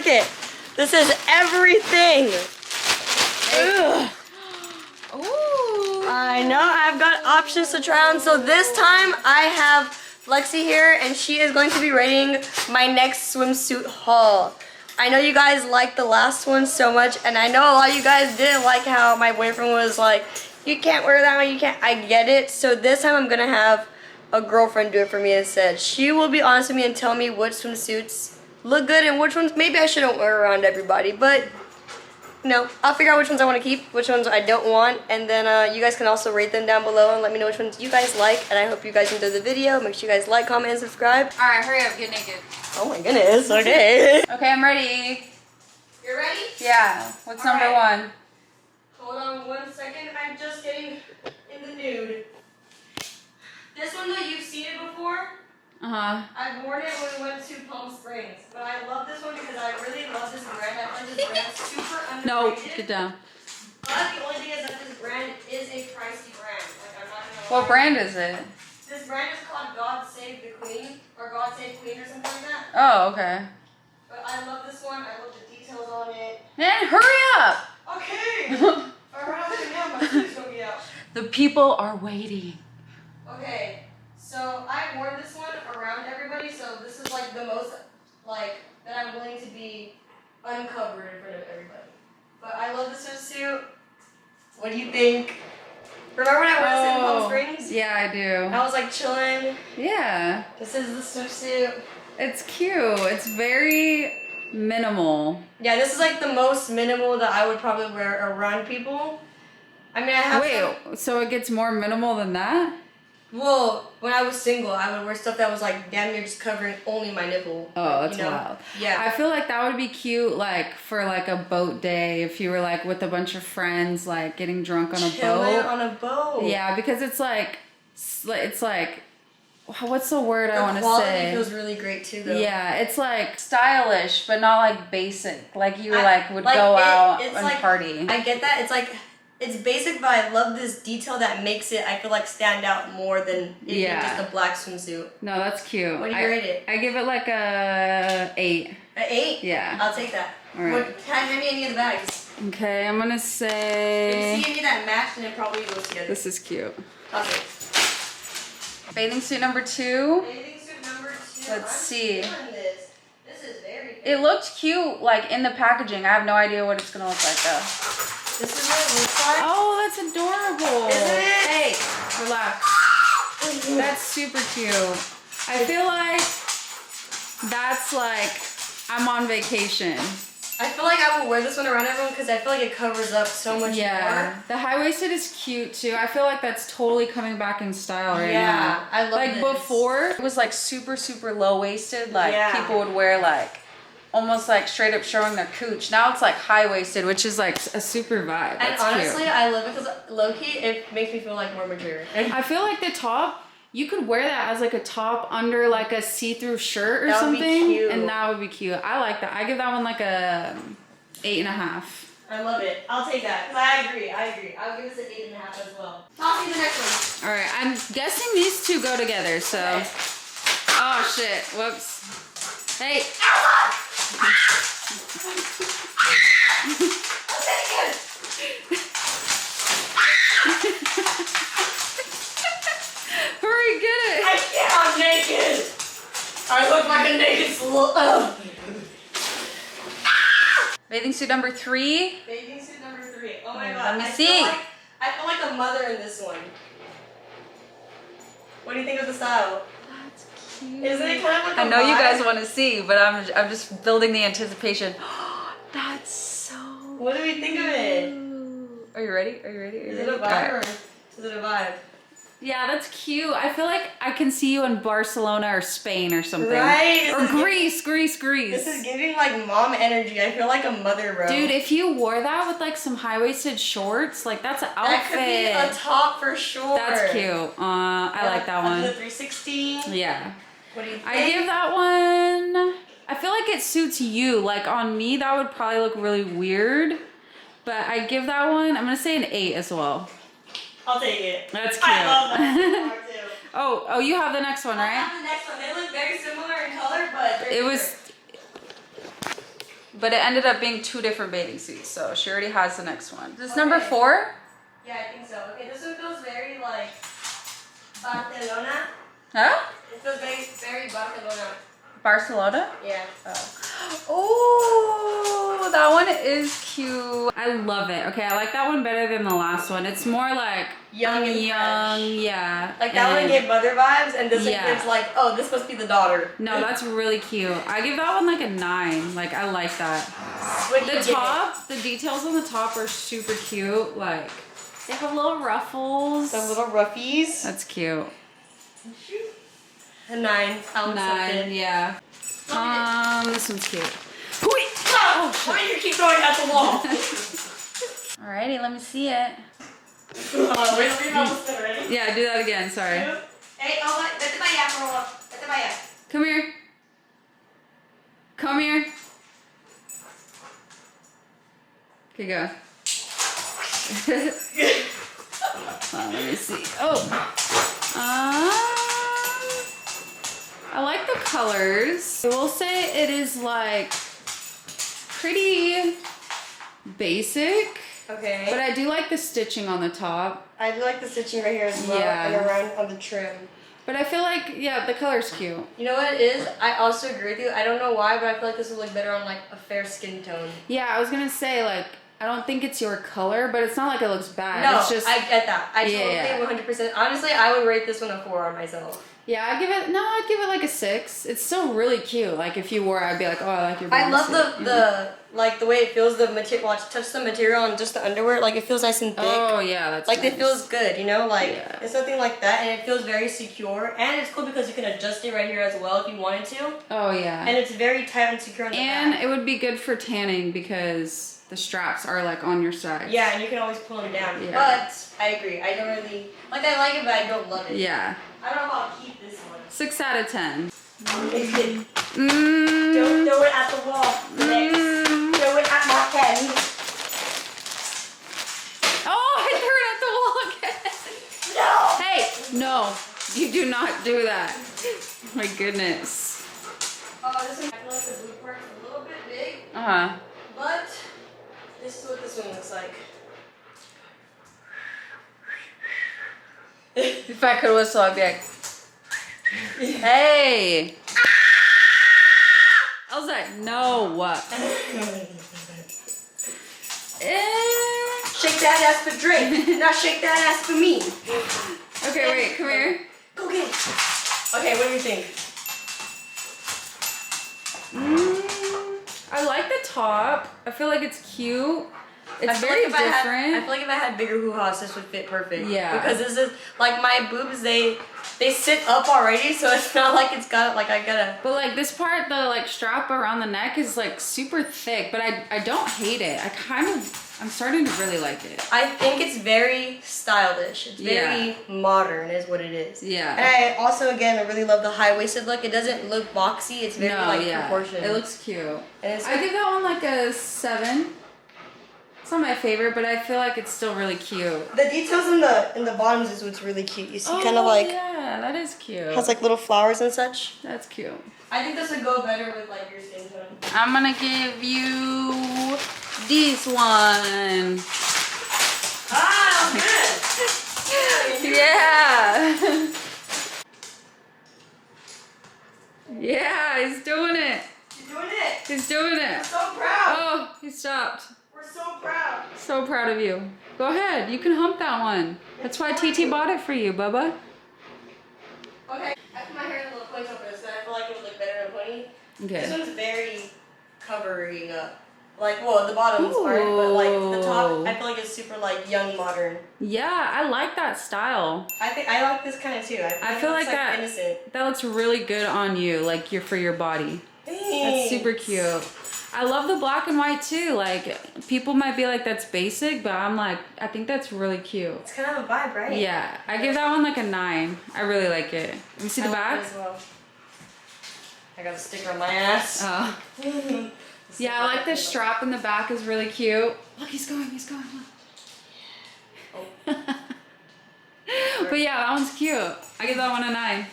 look it. This is everything. Ugh. Ooh. I know, I've got options to try on. So this time I have Lexi here and she is going to be rating my next swimsuit haul. I know you guys liked the last one so much, and I know a lot of you guys didn't like how my boyfriend was like, you can't wear that one, you can't. I get it. So this time I'm gonna have a girlfriend do it for me instead. She will be honest with me and tell me which swimsuits look good and which ones maybe I shouldn't wear around everybody, but no, I'll figure out which ones I want to keep, which ones I don't want, and then you guys can also rate them down below and let me know which ones you guys like. And I hope you guys enjoyed the video. Make sure you guys like, comment, and subscribe. All right, hurry up, get naked. Oh my goodness, okay. Okay, I'm ready. You're ready? Yeah. What's All number right. 1? Hold on 1 second. I'm just getting in the nude. This one though, you've seen it before. I've worn it when we went to Palm Springs, but I love this one because I really love this brand. I find this brand super underrated. No, get down. But the only thing is that this brand is a pricey brand. Like, I'm not gonna lie. What brand is it? This brand is called God Save the Queen, or God Save Queen, or something like that. Oh, okay. But I love this one. I love the details on it. Man, hurry up! Okay. Alright, now my shoes gonna be out. The people are waiting. Okay. So I wore this one around everybody. So this is like the most like that I'm willing to be uncovered in front of everybody. But I love this swimsuit. What do you think? Remember when I wore this in Palm Springs? Yeah, I do. I was like chilling. Yeah. This is the swimsuit. It's cute. It's very minimal. Yeah, this is like the most minimal that I would probably wear around people. I mean, I have. Wait, so it gets more minimal than that? Well, when I was single, I would wear stuff that was like damn near just covering only my nipple. Oh, like, that's wild. Yeah. I feel like that would be cute, like for like a boat day, if you were like with a bunch of friends, like getting drunk on a Chilling boat. on a boat. Yeah, because it's like, what's the word I want to The quality say? feels really great too, though. Yeah, it's like stylish, but not like basic. Like you would like go out it's and like, party. I get that. It's like, it's basic, but I love this detail that makes it, I feel like, stand out more than just a black swimsuit. No, that's cute. What do you rate it? I give it like a 8. An 8? Yeah. I'll take that. All right. Hand me any of the bags. Okay, I'm gonna say. If you see any that match, then it probably goes together. This is cute. Okay. Bathing suit number 2. Bathing suit number 2. Let's see. This is very good. It looked cute, like in the packaging. I have no idea what it's gonna look like though. This is what it looks like. Oh, that's adorable. Isn't it? Hey, relax. That's super cute. I feel like that's like I'm on vacation. I feel like I will wear this one around everyone because I feel like it covers up so much more. The high-waisted is cute too. I feel like that's totally coming back in style right now. Yeah, I love like this. before, it was like super, super low-waisted. Like people would wear like almost like straight up showing their cooch. Now it's like high-waisted, which is like a super vibe. And that's honestly, cute. I love it because low-key, it makes me feel like more mature. I feel like the top, you could wear that as like a top under like a see-through shirt or That would be something. cute. And that would be cute. I like that. I give that one like a 8.5. I love it. I'll take that. I agree. I'll give this an 8.5 as well. Toss me the next one. All right, I'm guessing these two go together, so. Okay. Oh shit, whoops. Hey. Hurry, get it. I can't. I'm naked. I look like a naked slut. Bathing suit number 3. Bathing suit number 3. Oh my god. Let me see. I feel like a mother in this one. What do you think of the style? That's cute. Isn't it kind of like I a know you vibe? guys want to see, but I'm just building the anticipation. That's so. What do we think of it? Are you ready? Are you ready? Is it a vibe or is it a vibe? Yeah, that's cute. I feel like I can see you in Barcelona or Spain or something. Right? Or Greece. This is giving like mom energy. I feel like a mother, bro. Dude, if you wore that with like some high-waisted shorts, like that's an outfit. That could be a top for sure. That's cute. I like that one. The 360. Yeah. What do you think? I give that one. I feel like it suits you. Like on me, that would probably look really weird. But I give that one, I'm gonna say an 8 as well. I'll take it. That's cute. I love that too. Oh, you have the next one, I right? have the next one. They look very similar in color, but It was but it ended up being 2 different bathing suits, so she already has the next one. Is this number 4? Yeah, I think so. Okay, this one feels very like Barcelona. Huh? It feels very, very Barcelona. Barcelona? Yeah. Oh, that one is cute. I love it. Okay, I like that one better than the last one. It's more like young, yeah. Like that one gave mother vibes, and this one gives like, oh, this must be the daughter. No, that's really cute. I give that one like a 9. Like I like that. The details on the top are super cute. Like they have little ruffles. The little ruffies. That's cute. A 9. 9, yeah. This one's cute. Oh, why do you keep throwing at the wall? Alrighty, let me see it. Ready? Yeah, do that again. Sorry. Hey, vete para allá, por favor. Vete para allá. Come here. Come here. Okay, go. Let me see. I like the colors. I will say it is like pretty basic. Okay. But I do like the stitching on the top. I do like the stitching right here as well, and around on the trim. But I feel like, yeah, the color's cute. You know what it is? I also agree with you. I don't know why, but I feel like this would look better on like a fair skin tone. Yeah, I was gonna say like, I don't think it's your color, but it's not like it looks bad. No, it's just, I get that. I totally 100%. Honestly, I would rate this one a 4 on myself. Yeah, I'd give it like a 6. It's still really cute. Like if you wore it, I'd be like, oh, I like your bathing I love suit. the way it feels, the material. Watch, touch the material on just the underwear. Like it feels nice and thick. Oh yeah, that's like nice. It feels good. You know, like it's something like that, and it feels very secure. And it's cool because you can adjust it right here as well if you wanted to. Oh yeah. And it's very tight and secure on the back. And it would be good for tanning because the straps are like on your side. Yeah, and you can always pull them down. Yeah. But I agree. I don't really like. I like it, but I don't love it. Yeah. I don't know if I'll keep this one. 6 out of 10. Don't throw it at the wall. Next. Throw it at my head. Oh, I threw it at the wall again. No! Hey, no. You do not do that. My goodness. Oh, this one, I feel like the blue part's a little bit big. Uh-huh. But this is what this one looks like. If I could whistle, I'd be like, hey. I was like, no. Shake that ass for Drake. Now shake that ass for me. Okay, wait, come here. Go get it. Okay, what do you think? I like the top. I feel like it's cute. It's very different. I feel like if I had bigger hoo-has, this would fit perfect. Yeah. Because this is, like, my boobs, they sit up already, so it's not like it's got, like, I gotta... But, like, this part, the, like, strap around the neck is, like, super thick, but I don't hate it. I'm starting to really like it. I think it's very stylish. It's very modern is what it is. Yeah. And I also, again, I really love the high-waisted look. It doesn't look boxy. It's very, proportionate. It looks cute. And I give that one, like, a 7. It's not my favorite, but I feel like it's still really cute. The details in the bottoms is what's really cute. You see, kind of like yeah, that is cute. Has like little flowers and such. That's cute. I think this would go better with like your skin tone. I'm gonna give you this one. Ah, good. Yeah. Yeah, he's doing it. You're doing it. He's doing it. I'm so proud. Oh, he stopped. We're so proud. So proud of you. Go ahead. You can hump that one. That's why TT bought it for you, Bubba. Okay. I put my hair in a little ponytail for this, so I feel like it would look better in a pony. Okay. This one's very covering up. Like, well, the bottoms aren't, but like the top, I feel like it's super like young, modern. Yeah, I like that style. I like this kind of too. I feel like that innocent. That looks really good on you, like for your body. Thanks. That's super cute. I love the black and white too. Like people might be like that's basic, but I'm like I think that's really cute. It's kind of a vibe, right? Yeah, I give that one like a 9. I really like it. Let me see the back. Like it as well. I got a sticker on my ass. Oh. Yeah, I like the strap in the back is really cute. Look, he's going. Oh. But yeah, that one's cute. I give that one a 9.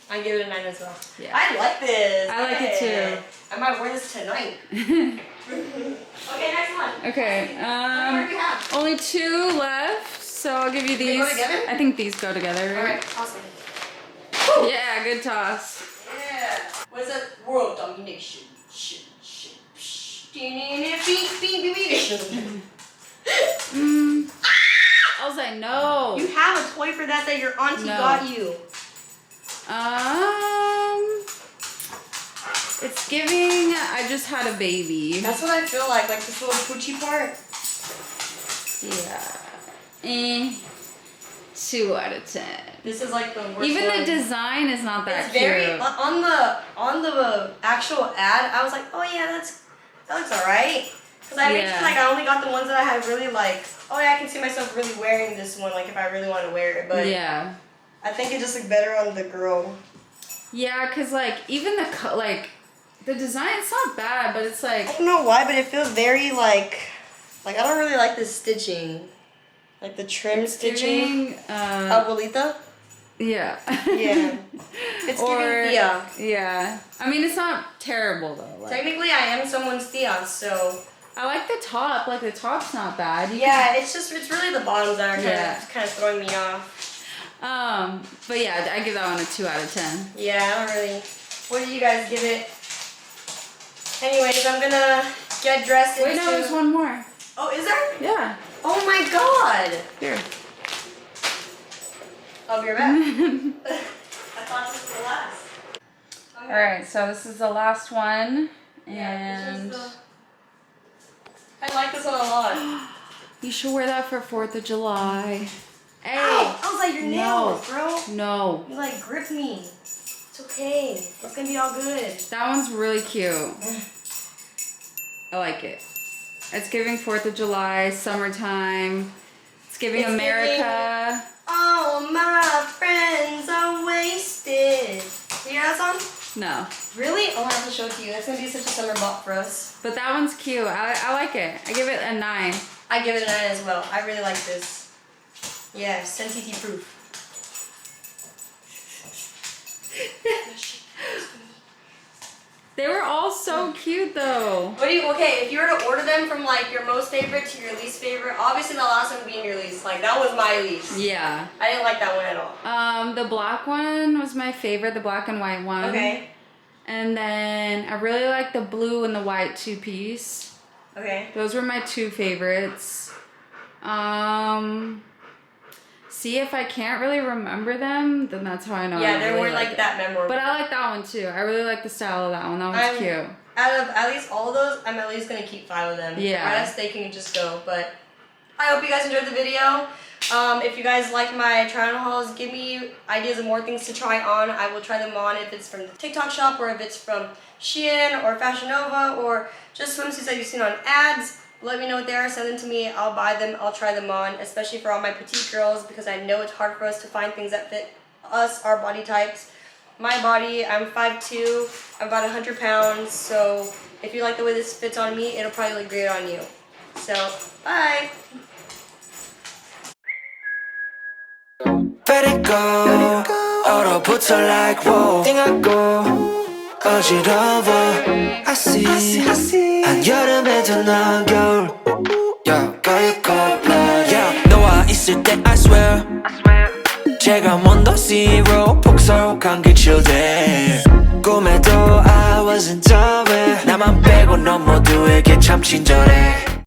I give it a 9 as well. Yeah. I like this. I like it too. I might wear this tonight. Okay, next one. Okay, What do you have? only 2 left, so I'll give you these. They go together? I think these go together, right? Alright, awesome. Yeah, good toss. Yeah. What is that? World domination. I was like, no. You have a toy for that your auntie No. got you. It's giving, I just had a baby. That's what I feel like this little poochie part. Yeah. 2 out of 10. This is like the worst Even one. the design is not that It's cute. very on the actual ad. I was like, oh yeah, that looks alright. Cause I made sure like I only got the ones that I had really like. Oh yeah, I can see myself really wearing this one. Like if I really want to wear it, but yeah, I think it just looked better on the girl. Yeah, cause like even the design, it's not bad, but it's like I don't know why, but it feels very like I don't really like the stitching, like the trim stitching. Abuelita. Yeah. Yeah. It's giving Tia. Yeah. I mean, it's not terrible though. Like, technically, I am someone's Tia, so. I like the top. Like the top's not bad. It's really the bottoms that are kind of throwing me off. But yeah, I give that one a 2 out of 10. Yeah, I don't really. What do you guys give it? Anyways, I'm gonna get dressed. Wait, no, there's one more. Oh, is there? Yeah. Oh my god. Here. I'll be right back. I thought this was the last. Okay. All right, so this is the last one, Yeah, and I like this one a lot. you should wear that for 4th of July. Hey. Ow! I was like, your nails, bro. No. You like grip me. It's okay. It's gonna be all good. That one's really cute. I like it. It's giving 4th of July, summertime. It's giving America. All my friends are wasted. You hear that song? No. Really? I'll have to show it to you. That's gonna be such a summer bop for us. But that one's cute. I like it. I give it a 9. I give it a 9 as well. I really like this. Yeah, Sentiti proof. They were all so cute though. Okay, if you were to order them from like your most favorite to your least favorite, obviously the last one would be in your least. Like that was my least. Yeah. I didn't like that one at all. The black one was my favorite, the black and white one. Okay. And then I really like the blue and the white 2-piece. Okay. Those were my 2 favorites. See, if I can't really remember them, then that's how I know. Yeah, I they really weren't like that memorable. But I like that one too. I really like the style of that one. That one's cute. Out of at least all of those, I'm at least gonna keep 5 of them. Yeah. The rest, they can just go. But I hope you guys enjoyed the video. If you guys like my try on hauls, give me ideas of more things to try on. I will try them on if it's from the TikTok shop or if it's from Shein or Fashion Nova or just swimsuits that you've seen on ads. Let me know what they are, send them to me, I'll buy them, I'll try them on, especially for all my petite girls because I know it's hard for us to find things that fit us, our body types. My body, I'm 5'2", I'm about 100 pounds, so if you like the way this fits on me, it'll probably look great on you. So, bye! Let it go, 얼어붙어 like whoa 띵하고 어지러워 I see 한여름에도 넌 겨울 Yeah, girl you cold blood Yeah, 너와 있을 때 I swear 제가 먼저 zero 폭설한 게 chill day 꿈에도 I wasn't aware 나만 빼고 넌 모두에게 참 친절해